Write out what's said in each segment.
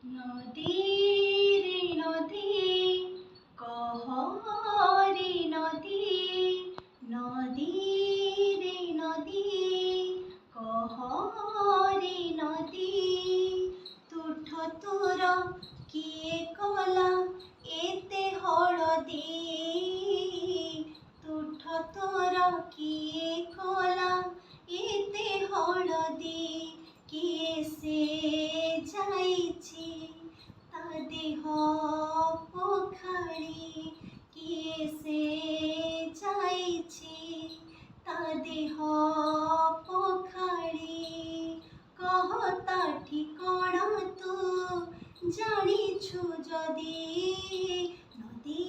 নদী রে নদী কহ রে নদী নদী রে নদী কহ রে নদী তুঠ তোর কিଏ কলা এতে হଳଦୀ তুঠ তোর কিଏ কলা এতে হଳଦୀ কিଏ ସେ ଯାଇଛି ତା ଦେହ ପଖାଳି କିଏ ସେ ଯାଇଛି ତା ଦେହ ପଖାଳି କହ ତା ଠିକଣା ତୁ ଜାଣିଛୁ ଯଦି ନଦୀ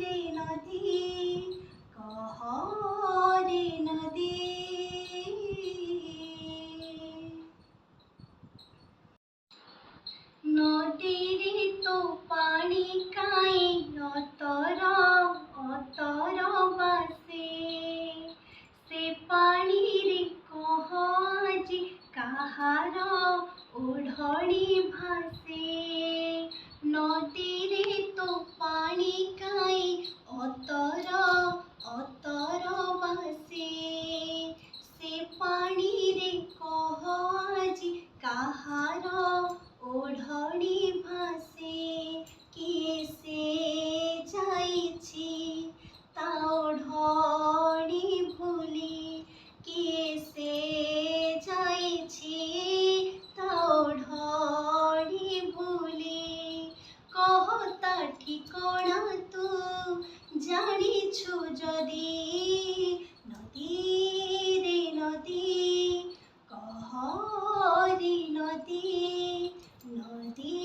ରେ ନଦୀ କହ ରେ ନଦୀ। নদীরে তো পানি কাই অতর অতর বাসে সে পানিরে কহ আজি কাহার ওঢ়ণী ভাসে নদীরে তো পানি কাই অতর অতর বাসে সে পানিরে কহ আজি কাহার ওঢ়ণী ভাসে কিଏ ସେ ଯାଇଛି ତା ଓଢ଼ଣୀ ଭୁଲି କିଏ ସେ ଯାଇଛି ତା ଓଢ଼ଣୀ ଭୁଲି କହ ତା ଠିକଣା ତୁ ଜାଣିଛୁ ଯଦି ନଦୀ ରେ ନଦୀ କହ ରେ ନଦୀ নদী